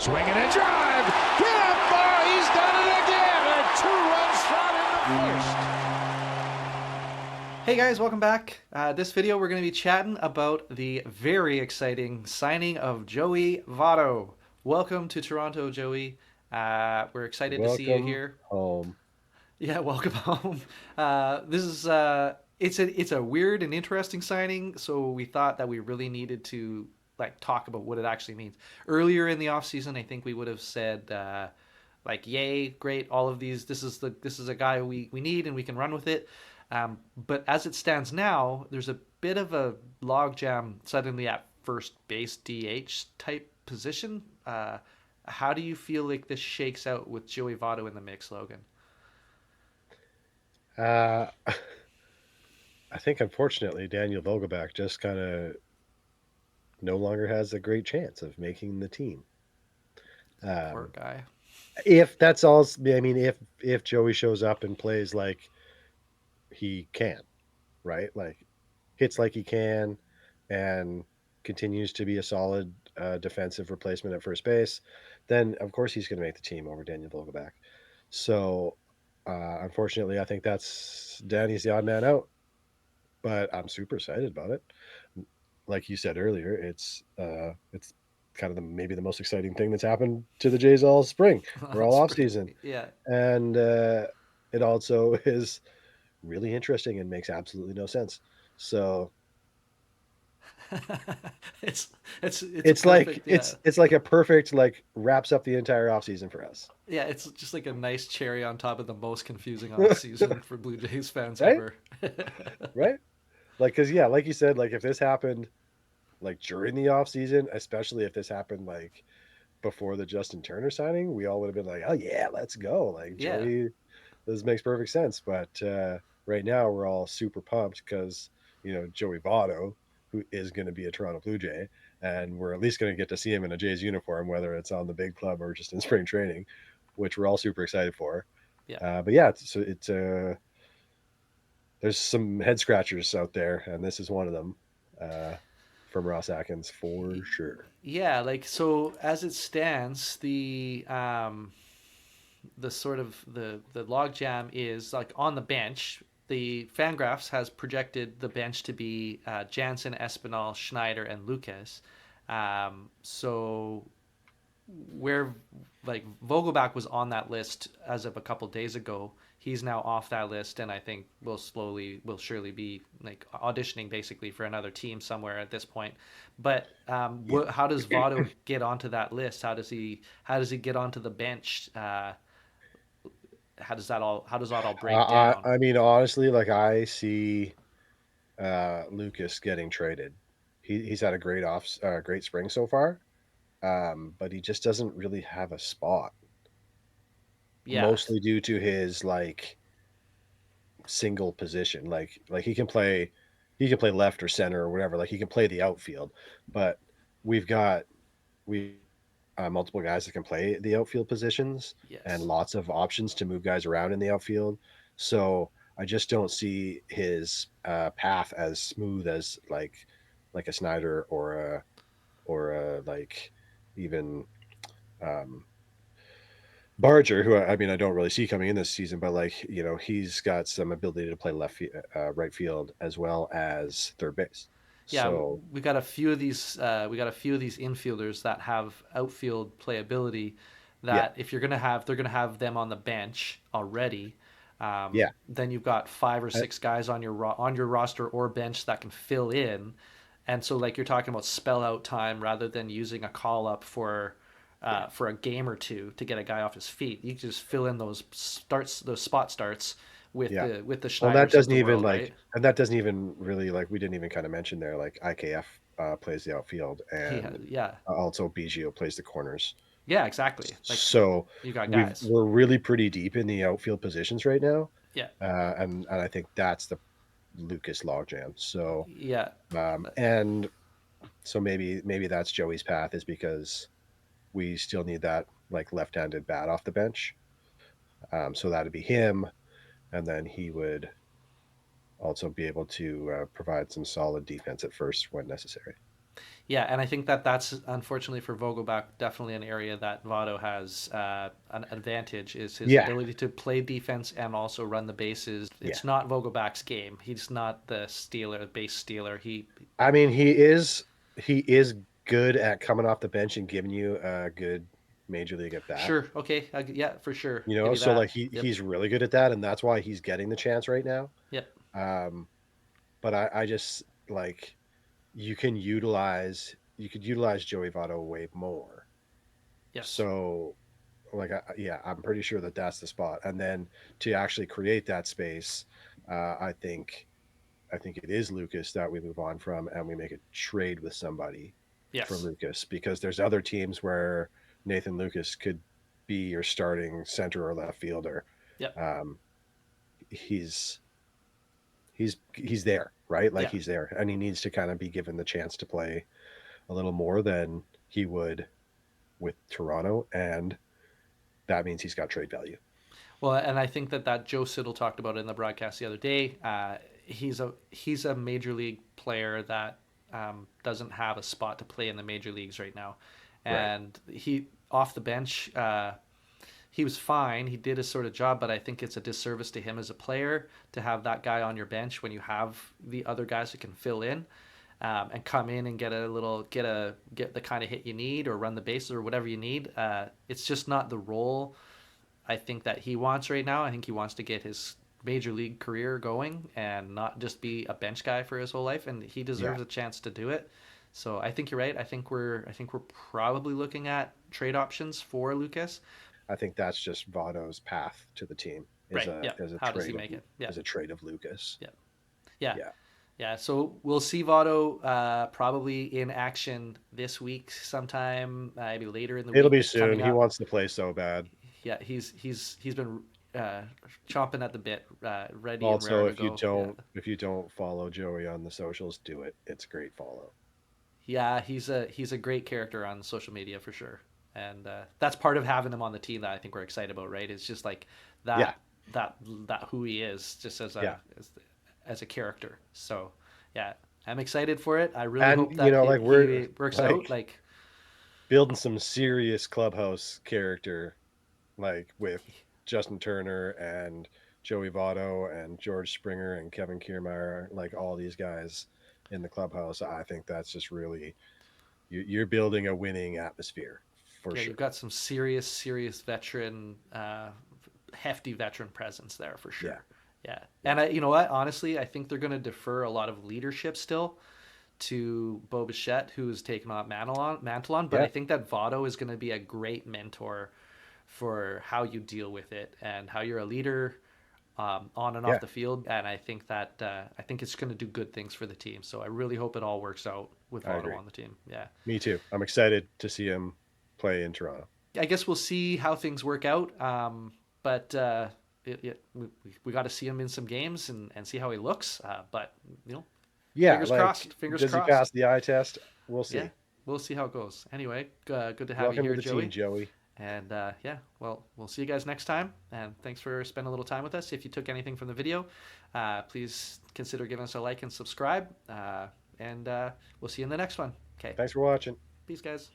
Swinging a drive. Get up, bar. He's done it again. A two-run shot in the first. Hey guys, welcome back. This video we're going to be chatting about the very exciting signing of Joey Votto. Welcome to Toronto, Joey. We're excited to see you Welcome here. home. Yeah, welcome home. This is it's a weird and interesting signing, so we thought that we really needed to talk about what it actually means. Earlier in the off season, I think we would have said yay, great, all of these. This is a guy we need and we can run with it. But as it stands now, there's a bit of a logjam suddenly at first base DH type position. How do you feel like this shakes out with Joey Votto in the mix, Logan? Uh, I think, unfortunately, Daniel Vogelbach just kind of no longer has a great chance of making the team. Poor Um, guy. if that's all, I mean, if Joey shows up and plays like he can, right? Like hits like he can, and continues to be a solid defensive replacement at first base, then of course he's going to make the team over Daniel Vogelbach. So, unfortunately, I think that's Danny's the odd man out. But I'm super excited about it. Like you said earlier, it's kind of maybe the most exciting thing that's happened to the Jays all spring or all off season, Yeah. and it also is really interesting and makes absolutely no sense. So it's it's a it's like perfect, yeah. it's like a perfect like wraps up the entire off season for us, Yeah, it's just like a nice cherry on top of the most confusing off season for Blue Jays fans right? ever. Right? Like because yeah, like you said, like if this happened like during the off season, especially if this happened like before the Justin Turner signing, we all would have been like, "Oh yeah, let's go!" Like Yeah. Joey, this makes perfect sense. But right now, we're all super pumped because Joey Votto, who is going to be a Toronto Blue Jay, and we're at least going to get to see him in a Jays uniform, whether it's on the big club or just in spring training, which we're all super excited for. Yeah. But yeah, it's there's some head scratchers out there, and this is one of them. Uh, from Ross Atkins for sure. Yeah, like so as it stands, the sort of the logjam is like on the bench. The Fangraphs has projected the bench to be Jansen, Espinal, Schneider, and Lucas. So where like Vogelbach was on that list as of a couple days ago, he's now off that list, and I think will surely be like auditioning basically for another team somewhere at this point. But Yeah. how does Votto get onto that list? How does he get onto the bench? How does that all break down? I mean, honestly, like I see Lucas getting traded. He's had a great spring so far, but he just doesn't really have a spot. Yeah, Mostly due to his like single position. Like he can play left or center or whatever. Like he can play the outfield, but we've got we multiple guys that can play the outfield positions and yes, lots of options to move guys around in the outfield. So I just don't see his path as smooth as like a Snyder or a like even um, Barger, who I mean I don't really see coming in this season, but like he's got some ability to play right field as well as third base. yeah. So We got a few of these. We got a few of these infielders that have outfield playability. yeah, That if they're gonna have them on the bench already. yeah, Then you've got five or uh, six guys on your roster or bench that can fill in, and so like you're talking about spell out time rather than using a call up for a game or two to get a guy off his feet. You can just fill in those spot starts with yeah. the Well, that Schneiders of doesn't the even world, like, right? and that doesn't even really like, we didn't even kind of mention there, like IKF plays the outfield and Yeah, also BGO plays the corners. yeah, exactly. Like So you got guys. we're really pretty deep in the outfield positions right now. Yeah, And I think that's the Lucas logjam. So, yeah, and so maybe that's Joey's path is because we still need that like left-handed bat off the bench. So that'd be him. And then he would also be able to provide some solid defense at first when necessary. Yeah, and I think that that's unfortunately for Vogelbach definitely an area that Votto has an advantage is his Yeah, ability to play defense and also run the bases. yeah. It's not Vogelbach's game. He's not the stealer, base stealer. I mean, he is good at coming off the bench and giving you a good major league at bat. Sure, okay, yeah, for sure, You give know, you so like that. Yep, he's really good at that, and that's why he's getting the chance right now. yep, Um, but I just like you could utilize Joey Votto way more. yes. So like yeah, I'm pretty sure that that's the spot. And then to actually create that space, I think it is Lucas that we move on from, and we make a trade with somebody for Yes. Lucas, because there's other teams where Nathan Lucas could be your starting center or left fielder. Yep. Um, he's he's there, right? Like Yeah. he's there, and he needs to kind of be given the chance to play a little more than he would with Toronto, and that means he's got trade value. Well, and I think that Joe Siddle talked about it in the broadcast the other day. He's a major league player that doesn't have a spot to play in the major leagues right now, Right. and he off the bench. He was fine. He did his sort of job, but I think it's a disservice to him as a player to have that guy on your bench when you have the other guys who can fill in and come in and get the kind of hit you need or run the bases or whatever you need. It's just not the role I think that he wants right now. I think he wants to get his major league career going and not just be a bench guy for his whole life. And he Yeah. deserves a chance to do it. So I think you're right. I think we're probably looking at trade options for Lucas. I think that's just Votto's path to the team is Right. a Yeah. is a How does he trade of make it? Yeah. is a trade of Lucas. Yeah. Yeah. Yeah. Yeah. So we'll see Votto probably in action this week sometime, maybe later in the It'll be week soon. coming He up. wants to play so bad. Yeah. He's been uh, chomping at the bit, ready and Also, raring to if you go. Yeah. don't if you don't follow Joey on the socials, do it. It's a great follow. Yeah, he's a great character on social media for sure, and that's part of having him on the team that I think we're excited about. Right? It's just like Yeah. that that that who he is, just Yeah. as a character. So yeah, I'm excited for it. I really And hope that like we're he works out. like Like building some serious clubhouse character, like with Justin Turner and Joey Votto and George Springer and Kevin Kiermaier, like all these guys in the clubhouse. I think that's just really you're building a winning atmosphere for yeah, you've sure. got some serious veteran, hefty veteran presence there for Yeah. sure. Yeah, Yeah. and you know what? Honestly, I think they're going to defer a lot of leadership still to Bo Bichette, who's taken on mantle on. But I Yeah. think that Votto is going to be a great mentor for how you deal with it and how you're a leader on and off Yeah. the field. And I think it's going to do good things for the team. So I really hope it all works out with I Votto agree. on the team. Yeah. Me too. I'm excited to see him play in Toronto. I guess we'll see how things work out. But we got to see him in some games and see how he looks. But you know, Yeah, fingers like crossed. Fingers does he pass crossed. the eye test? We'll Yeah, see. we'll see how it goes. Anyway, good to have you Welcome to here, the team, Joey. Joey. And yeah, well, we'll see you guys next time. And thanks for spending a little time with us. If you took anything from the video, please consider giving us a like and subscribe. And we'll see you in the next one. Okay, Thanks for watching. peace, guys.